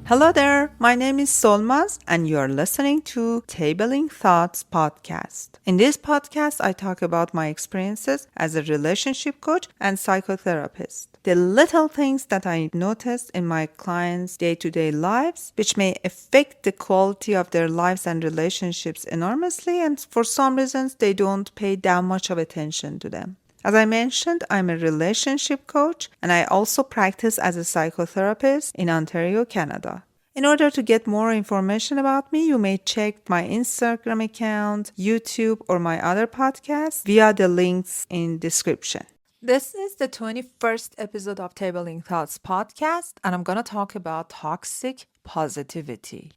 Hello there, my name is Solmaz and you are listening to Tabling Thoughts podcast. In this podcast, I talk about my experiences as a relationship coach and psychotherapist. The little things that I noticed in my clients' day-to-day lives, which may affect the quality of their lives and relationships enormously, and for some reasons, they don't pay that much of attention to them. As I mentioned, I'm a relationship coach and I also practice as a psychotherapist in Ontario, Canada. In order to get more information about me, you may check my Instagram account, YouTube, or my other podcasts via the links in description. This is the 21st episode of Tabling Thoughts podcast, and I'm going to talk about toxic positivity.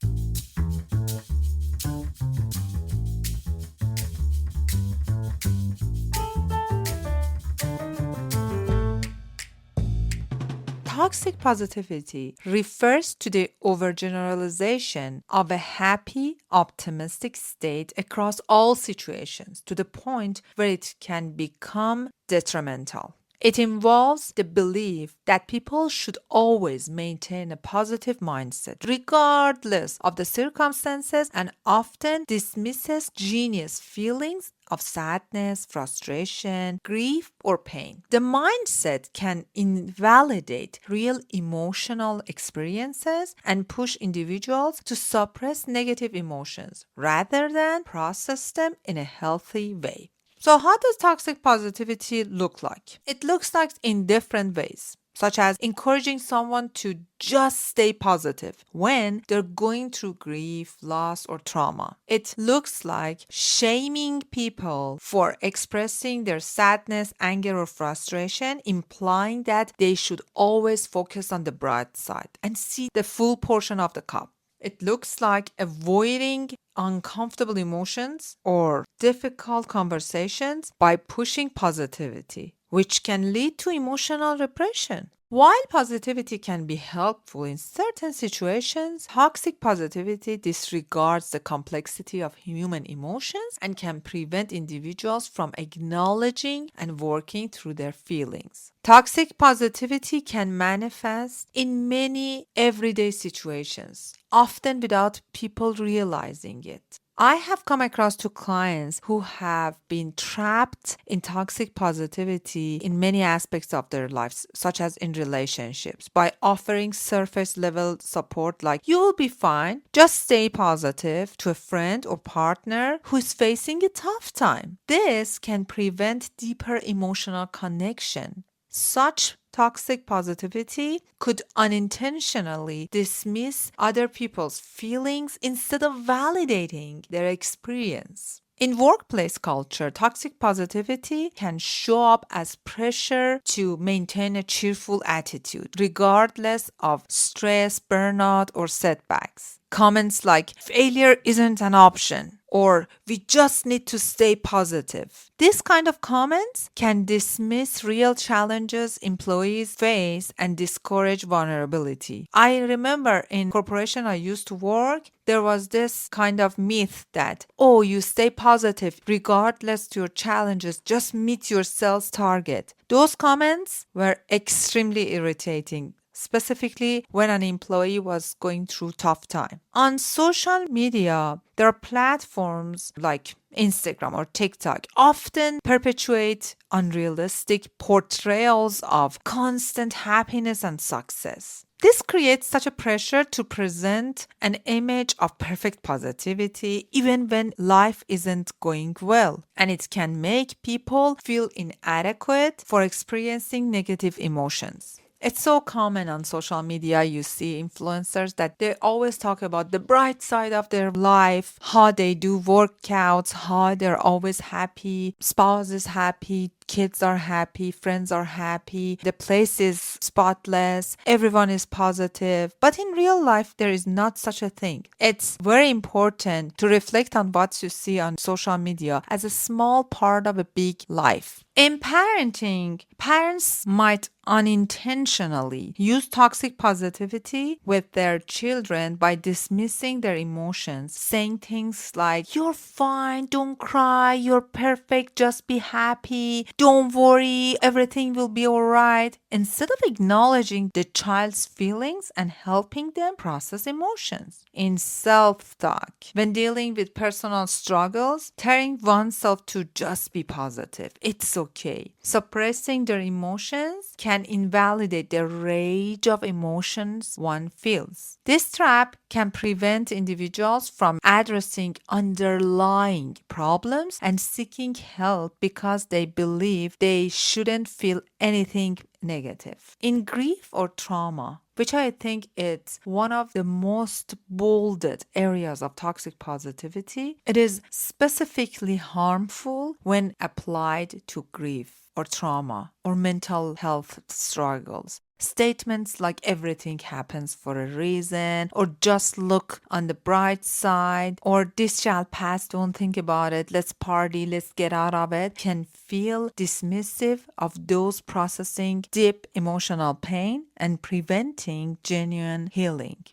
Toxic positivity refers to the overgeneralization of a happy, optimistic state across all situations to the point where it can become detrimental. It involves the belief that people should always maintain a positive mindset, regardless of the circumstances, and often dismisses genius feelings of sadness, frustration, grief, or pain. The mindset can invalidate real emotional experiences and push individuals to suppress negative emotions rather than process them in a healthy way. So, how does toxic positivity look like? It looks like in different ways, such as encouraging someone to just stay positive when they're going through grief, loss, or trauma. It looks like shaming people for expressing their sadness, anger, or frustration, implying that they should always focus on the bright side and see the full portion of the cup. It looks like avoiding uncomfortable emotions or difficult conversations by pushing positivity, which can lead to emotional repression. While positivity can be helpful in certain situations, toxic positivity disregards the complexity of human emotions and can prevent individuals from acknowledging and working through their feelings. Toxic positivity can manifest in many everyday situations, often without people realizing it. I have come across two clients who have been trapped in toxic positivity in many aspects of their lives, such as in relationships, by offering surface level support like, you will be fine, just stay positive, to a friend or partner who is facing a tough time. This can prevent deeper emotional connection. Such toxic positivity could unintentionally dismiss other people's feelings instead of validating their experience. In workplace culture, toxic positivity can show up as pressure to maintain a cheerful attitude, regardless of stress, burnout, or setbacks. Comments like, failure isn't an option, or we just need to stay positive. This kind of comments can dismiss real challenges employees face and discourage vulnerability. I remember in corporation I used to work, there was this kind of myth that, oh, you stay positive regardless to your challenges, just meet your sales target. Those comments were extremely irritating, specifically when an employee was going through tough time. On social media, there are platforms like Instagram or TikTok often perpetuate unrealistic portrayals of constant happiness and success. This creates such a pressure to present an image of perfect positivity even when life isn't going well, and it can make people feel inadequate for experiencing negative emotions. It's so common on social media. You see influencers that they always talk about the bright side of their life, how they do workouts, how they're always happy, spouse is happy, kids are happy, friends are happy, the place is spotless, everyone is positive. But in real life, there is not such a thing. It's very important to reflect on what you see on social media as a small part of a big life. In parenting, parents might unintentionally use toxic positivity with their children by dismissing their emotions, saying things like, you're fine, don't cry, you're perfect, just be happy, don't worry, everything will be all right, instead of acknowledging the child's feelings and helping them process emotions. In self talk, when dealing with personal struggles, telling oneself to just be positive, it's okay. Suppressing their emotions can invalidate the range of emotions one feels. This trap can prevent individuals from addressing underlying problems and seeking help because they believe they shouldn't feel anything negative. In grief or trauma, which I think is one of the most bolded areas of toxic positivity, it is specifically harmful when applied to grief or trauma or mental health struggles. Statements like everything happens for a reason, or just look on the bright side, or this shall pass, don't think about it, let's party, let's get out of it, can feel dismissive of those processing deep emotional pain and preventing genuine healing.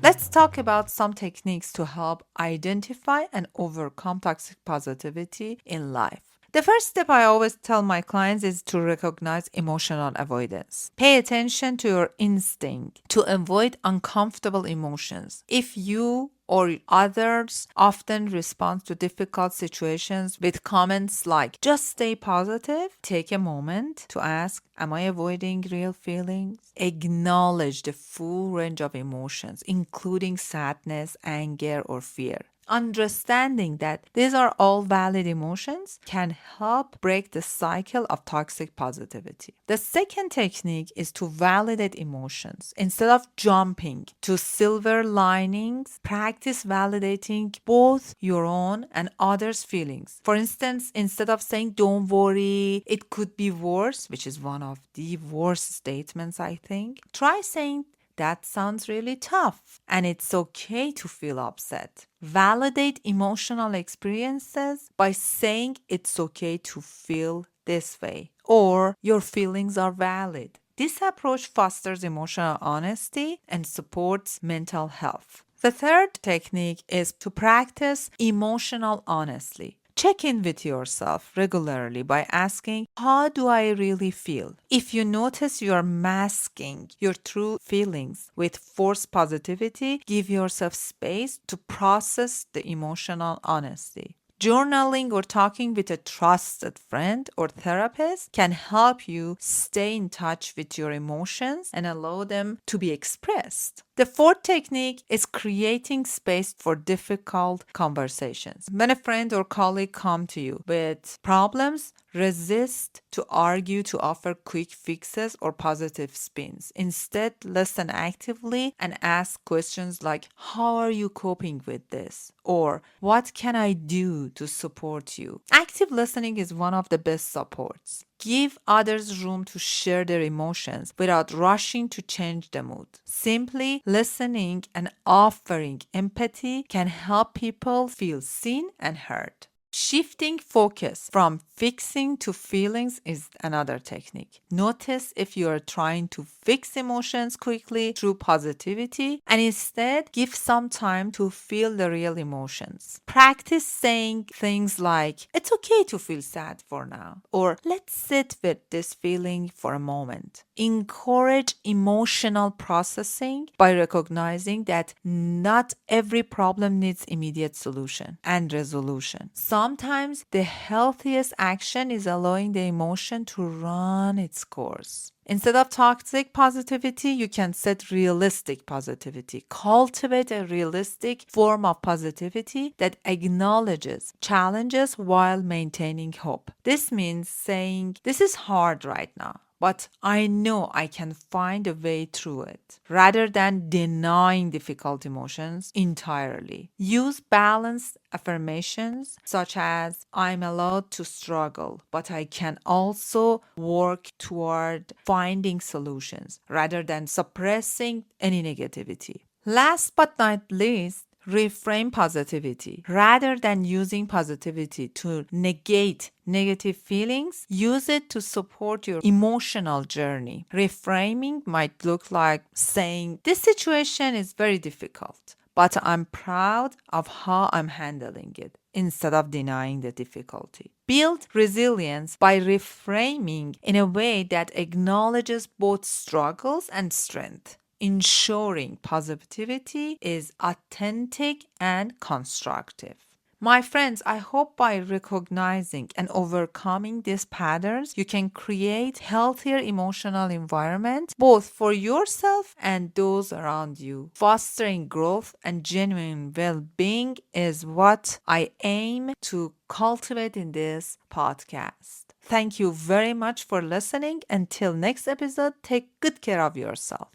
Let's talk about some techniques to help identify and overcome toxic positivity in life. The first step I always tell my clients is to recognize emotional avoidance. Pay attention to your instinct to avoid uncomfortable emotions. If you or others often respond to difficult situations with comments like, just stay positive, take a moment to ask, am I avoiding real feelings? Acknowledge the full range of emotions, including sadness, anger, or fear. Understanding that these are all valid emotions can help break the cycle of toxic positivity. The second technique is to validate emotions. Instead of jumping to silver linings, practice validating both your own and others' feelings. For instance, instead of saying, don't worry, it could be worse, which is one of the worst statements, I think, try saying, that sounds really tough, and it's okay to feel upset. Validate emotional experiences by saying it's okay to feel this way or your feelings are valid. This approach fosters emotional honesty and supports mental health. The third technique is to practice emotional honesty. Check in with yourself regularly by asking, how do I really feel? If you notice you are masking your true feelings with forced positivity, give yourself space to process the emotional honesty. Journaling or talking with a trusted friend or therapist can help you stay in touch with your emotions and allow them to be expressed. The fourth technique is creating space for difficult conversations. When a friend or colleague come to you with problems, resist to argue to offer quick fixes or positive spins. Instead, listen actively and ask questions like, how are you coping with this? Or, what can I do to support you? Active listening is one of the best supports. Give others room to share their emotions without rushing to change the mood. Simply listening and offering empathy can help people feel seen and heard. Shifting focus from fixing to feelings is another technique. Notice if you are trying to fix emotions quickly through positivity and instead give some time to feel the real emotions. Practice saying things like, it's okay to feel sad for now, or let's sit with this feeling for a moment. Encourage emotional processing by recognizing that not every problem needs immediate solution and resolution. Sometimes the healthiest action is allowing the emotion to run its course. Instead of toxic positivity, you can set realistic positivity. Cultivate a realistic form of positivity that acknowledges challenges while maintaining hope. This means saying, this is hard right now, but I know I can find a way through it, rather than denying difficult emotions entirely. Use balanced affirmations such as, I'm allowed to struggle, but I can also work toward finding solutions, rather than suppressing any negativity. Last but not least, reframe positivity. Rather than using positivity to negate negative feelings, use it to support your emotional journey. Reframing might look like saying, "This situation is very difficult, but I'm proud of how I'm handling it," instead of denying the difficulty. Build resilience by reframing in a way that acknowledges both struggles and strength, ensuring positivity is authentic and constructive. My friends, I hope by recognizing and overcoming these patterns, you can create healthier emotional environment both for yourself and those around you. Fostering growth and genuine well-being is what I aim to cultivate in this podcast. Thank you very much for listening. Until next episode, take good care of yourself.